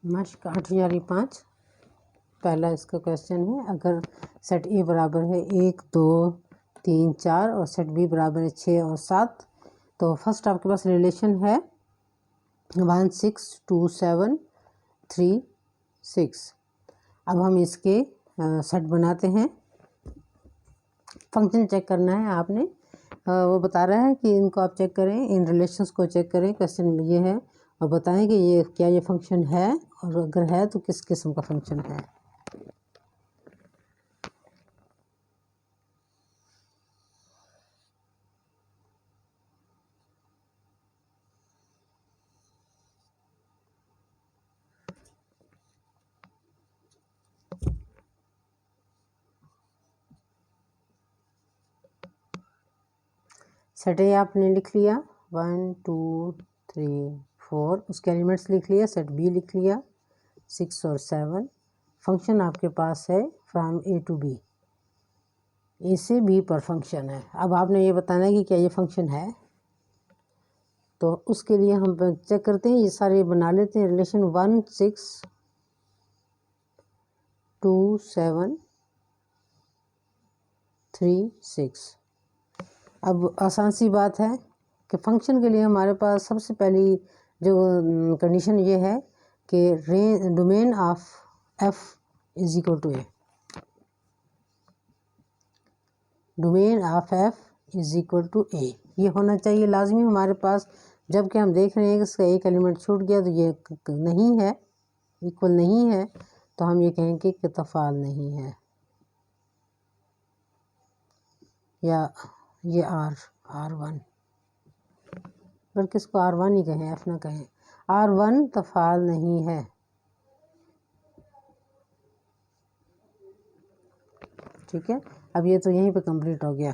मश्क 8,5 पहला इसका क्वेश्चन है। अगर सेट ए बराबर है 1 2 3 4 और सेट बी बराबर है 6 और 7, तो फर्स्ट आपके पास रिलेशन है 1 6 2 7 3 6। अब हम इसके सेट बनाते हैं। फंक्शन चेक करना है आपने। वो बता रहा है कि इनको आप चेक करें, इन रिलेशंस को चेक करें। क्वेश्चन ये है और बताएं कि ये क्या ये फंक्शन है, और अगर है तो किस किस्म का फंक्शन है। सेट ए आपने लिख लिया 1 2 3 4, उसके एलिमेंट्स लिख लिया। सेट बी लिख लिया 6 और 7। फंक्शन आपके पास है फ्रॉम ए टू बी, ए से बी पर फंक्शन है। अब आपने ये बताना है कि क्या ये फंक्शन है। तो उसके लिए हम चेक करते हैं, ये सारे बना लेते हैं रिलेशन 1 6 2 7 3 6। अब आसान सी बात है कि फंक्शन के लिए हमारे पास सबसे पहली जो कंडीशन ये है कि domain of F is equal to A. Domain of F is equal to A, ये होना चाहिए लाजमी हमारे पास। जबकि हम देख रहे हैं कि इसका एक एलिमेंट छूट गया तो ये नहीं है, इक्वल नहीं है, तो हम ये कहेंगे कि तफाल नहीं है, या ये R1, बल्कि इसको R1 ही कहें, एफ ना कहें। R1 तफाल नहीं है। ठीक है, अब ये तो यहीं पे कंप्लीट हो गया।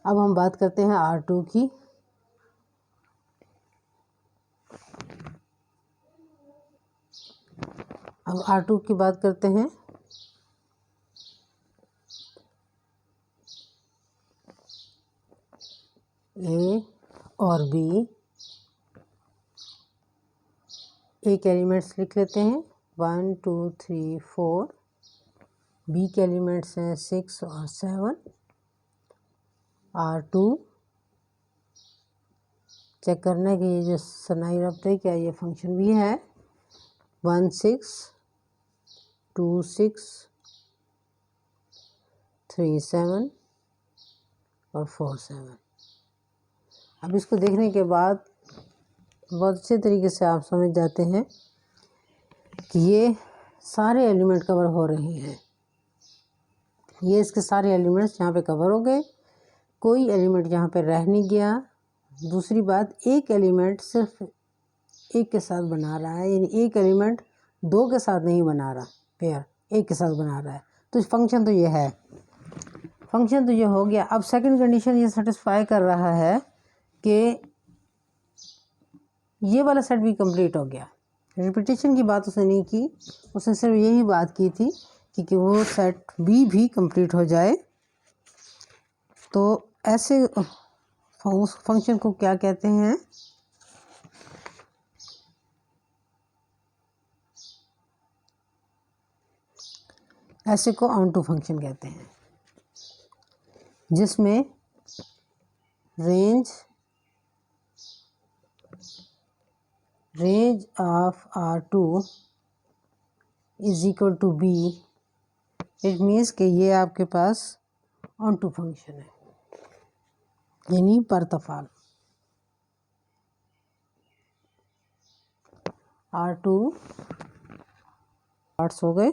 अब हम बात करते हैं R2 की। अब R2 की बात करते हैं। ए और बी एक एलिमेंट्स लिख लेते हैं 1 2 3 4। बी के एलिमेंट्स हैं 6 और 7। R2 चेक करना है कि ये जो सनाई रब्त है क्या ये फंक्शन भी है। 1 6 2 6 3 7 और 4 7। अब इसको देखने के बाद बहुत अच्छे तरीके से आप समझ जाते हैं कि ये सारे एलिमेंट कवर हो रहे हैं। ये इसके सारे एलिमेंट्स यहाँ पे कवर हो गए, कोई एलिमेंट यहाँ पे रह नहीं गया। दूसरी बात, एक एलिमेंट सिर्फ एक के साथ बना रहा है, यानी एक एलिमेंट दो के साथ नहीं बना रहा, पेयर एक के साथ बना रहा है। तो फंक्शन तो ये है, फंक्शन तो ये हो गया। अब सेकंड कंडीशन ये सेटिस्फाई कर रहा है कि ये वाला सेट भी कंप्लीट हो गया। रिपीटेशन की बात उसने नहीं की, उसने सिर्फ यही बात की थी कि वो सेट बी भी कंप्लीट हो जाए। तो ऐसे फंक्शन को क्या कहते हैं? ऐसे को ऑनटू फंक्शन कहते हैं, जिसमें range of R2 is equal to B. It means कि ये आपके पास ऑनटू फंक्शन है, यानी परतफाल। R2 पार्ट्स हो गए।